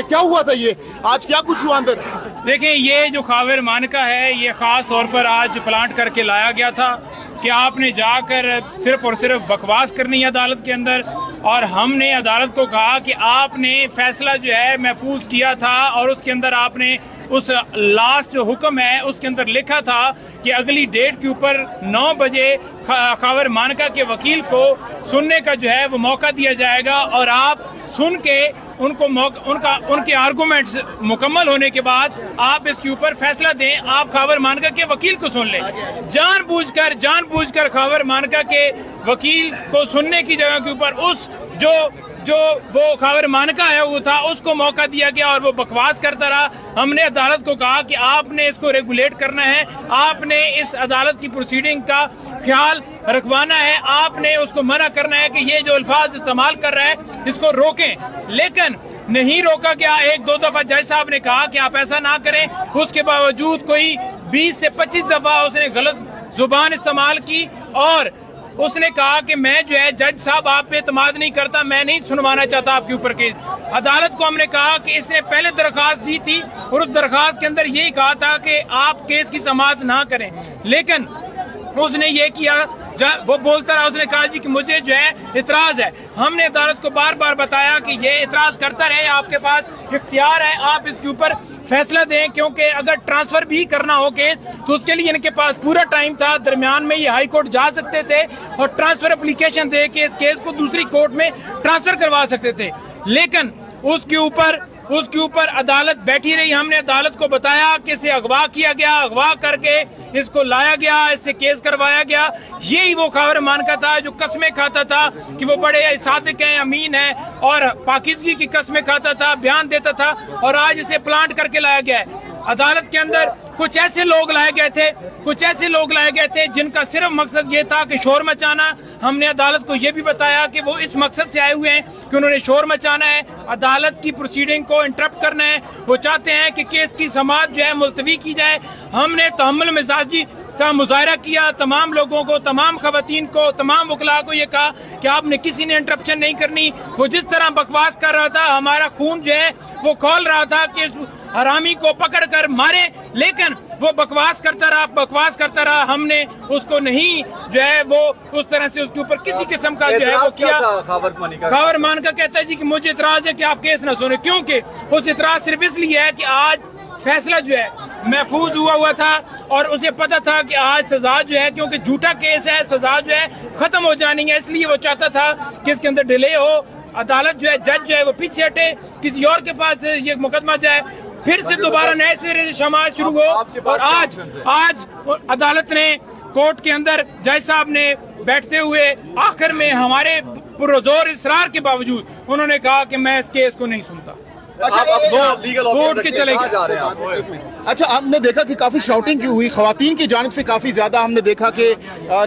کیا ہوا تھا یہ آج کیا کچھ ہوا اندر؟ دیکھیں یہ جو خاور مانکا ہے یہ خاص طور پر آج پلانٹ کر کے لایا گیا تھا کہ آپ نے جا کر صرف اور صرف بکواس کرنی ہے عدالت کے اندر، اور ہم نے عدالت کو کہا کہ آپ نے فیصلہ جو ہے محفوظ کیا تھا اور اس کے اندر آپ نے اس لاسٹ جو حکم ہے اس کے اندر لکھا تھا کہ اگلی ڈیٹ کے اوپر 9 بجے خاور مانکا کے وکیل کو سننے کا جو ہے وہ موقع دیا جائے گا، اور آپ سن کے ان کے آرگومنٹس مکمل ہونے کے بعد آپ اس کے اوپر فیصلہ دیں۔ آپ خاور مانکا کے وکیل کو سن لیں، جان بوجھ کر خاور مانکا کے وکیل کو سننے کی جگہ کے اوپر اس جو وہ خاور مانکا ہے وہ تھا اس کو موقع دیا گیا اور وہ بکواس کرتا رہا۔ ہم نے عدالت کو کہا کہ آپ نے اس کو ریگولیٹ کرنا ہے، آپ نے اس عدالت کی پروسیڈنگ کا خیال رکھوانا ہے، آپ نے اس کو منع کرنا ہے کہ یہ جو الفاظ استعمال کر رہا ہے اس کو روکیں، لیکن نہیں روکا گیا۔ 1-2 دفعہ جج صاحب نے کہا کہ آپ ایسا نہ کریں، اس کے باوجود کوئی 20 سے 25 دفعہ اس نے غلط زبان استعمال کی، اور اس نے کہا کہ میں جو ہے جج صاحب آپ پہ اعتماد نہیں کرتا، میں نہیں سنوانا چاہتا آپ کے اوپر کیس۔ عدالت کو ہم نے کہا کہ اس نے پہلے درخواست دی تھی اور اس درخواست کے اندر یہی کہا تھا کہ آپ کیس کی سماعت نہ کریں، لیکن اس نے یہ کیا، وہ بولتا رہا، اس نے کہا جی کہ مجھے جو ہے اعتراض ہے۔ ہم نے عدالت کو بار بار بتایا کہ یہ اعتراض کرتا رہے، آپ کے پاس اختیار ہے، آپ اس کے اوپر فیصلہ دیں، کیونکہ اگر ٹرانسفر بھی کرنا ہو کیس تو اس کے لیے ان کے پاس پورا ٹائم تھا، درمیان میں یہ ہائی کورٹ جا سکتے تھے اور ٹرانسفر اپلیکیشن دے کے اس کیس کو دوسری کورٹ میں ٹرانسفر کروا سکتے تھے، لیکن اس کے اوپر عدالت بیٹھی رہی۔ ہم نے عدالت کو بتایا کہ اسے اغوا کیا گیا، اغوا کر کے اس کو لایا گیا، اس سے کیس کروایا گیا۔ یہی وہ خاور مانکا تھا جو قسمیں کھاتا تھا کہ وہ بڑے صادق ہیں، امین ہیں، اور پاکیزگی کی قسمیں کھاتا تھا، بیان دیتا تھا، اور آج اسے پلانٹ کر کے لایا گیا ہے۔ عدالت کے اندر کچھ ایسے لوگ لائے گئے تھے جن کا صرف مقصد یہ تھا کہ شور مچانا۔ ہم نے عدالت کو یہ بھی بتایا کہ وہ اس مقصد سے آئے ہوئے ہیں کہ انہوں نے شور مچانا ہے، عدالت کی پروسیڈنگ کو انٹرپٹ کرنا ہے، وہ چاہتے ہیں کہ کیس کی سماعت جو ہے ملتوی کی جائے۔ ہم نے تحمل مزاجی کا مظاہرہ کیا، تمام لوگوں کو، تمام خواتین کو، تمام وکلاء کو یہ کہا کہ آپ نے کسی نے انٹرپشن نہیں کرنی۔ وہ جس طرح بکواس کر رہا تھا، ہمارا خون جو ہے وہ کھول رہا تھا کہ حرامی کو پکڑ کر مارے، لیکن وہ بکواس کرتا رہا۔ ہم نے اس کو نہیں جو ہے وہ اس طرح سے اس کے اوپر کسی قسم کا جو ہے وہ کیا۔ خاور مانکا کہتا ہے جی کہ مجھے اعتراض ہے کہ آپ کیس نہ سنیں، کیونکہ اس اعتراض صرف اس لیے ہے کہ آج فیصلہ جو ہے محفوظ ہوا تھا اور اسے پتا تھا کہ آج سزا جو ہے، کیونکہ جھوٹا کیس ہے، سزا جو ہے ختم ہو جانی ہے، اس لیے وہ چاہتا تھا کہ اس کے اندر ڈیلے ہو، عدالت جو ہے، جج جو ہے وہ پیچھے ہٹے، کسی اور کے پاس یہ مقدمہ جائے، پھر سے دوبارہ نئے سرے سے سماعت شروع ہو۔ اور آج عدالت نے کورٹ کے اندر جج صاحب نے بیٹھتے ہوئے آخر میں ہمارے پرزور اصرار کے باوجود انہوں نے کہا کہ میں اس کیس کو نہیں سنتا، کورٹ کے چلے گئے۔ اچھا، ہم نے دیکھا کہ کافی شاؤٹنگ کی ہوئی، خواتین کی جانب سے کافی زیادہ ہم نے دیکھا کہ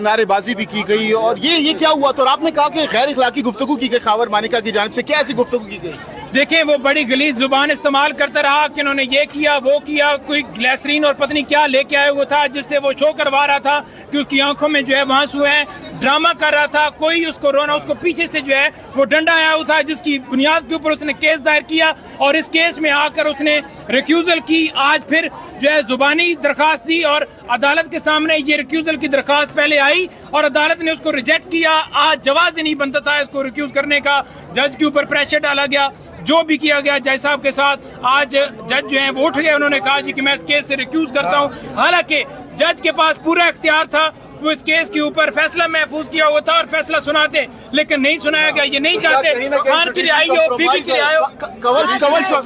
نعرے بازی بھی کی گئی، اور یہ کیا ہوا تو؟ اور آپ نے کہا کہ غیر اخلاقی گفتگو کی گئی خاور مانکا کی جانب سے، کیا ایسی گفتگو کی گئی؟ دیکھیں وہ بڑی غلیظ زبان استعمال کرتا رہا کہ انہوں نے یہ کیا وہ کیا، کوئی گلیسرین اور پتہ نہیں کیا لے کے آئے ہوئے تھا جس سے وہ شو کروا رہا تھا کہ اس کی آنکھوں میں جو ہے آنسو ہیں، ڈرامہ کر رہا تھا، کوئی اس کو رونا، اس کو پیچھے سے جو ہے وہ ڈنڈا آیا ہوا تھا جس کی بنیاد کے اوپر اس نے کیس دائر کیا، اور اس کیس میں آ کر اس نے ریکیوزل کی۔ آج پھر جو ہے زبانی درخواست دی اور عدالت کے سامنے یہ ریکیوزل کی درخواست پہلے آئی اور عدالت نے اس کو ریجیکٹ کیا۔ آج جواز ہی نہیں بنتا تھا اس کو ریکیوز کرنے کا، جج کے اوپر پریشر ڈالا گیا، جو بھی کیا گیا جج صاحب کے ساتھ۔ آج جج جو ہیں وہ اٹھ گئے، انہوں نے کہا جی کہ میں اس کیس سے ریکیوز کرتا ہوں، حالانکہ جج کے پاس پورا اختیار تھا، وہ اس کیس کے اوپر فیصلہ محفوظ کیا ہوا تھا اور فیصلہ سناتے، لیکن نہیں سنایا گیا۔ یہ نہیں چاہتے خان کی رہائی ہو، بی بی کی رہائی ہو۔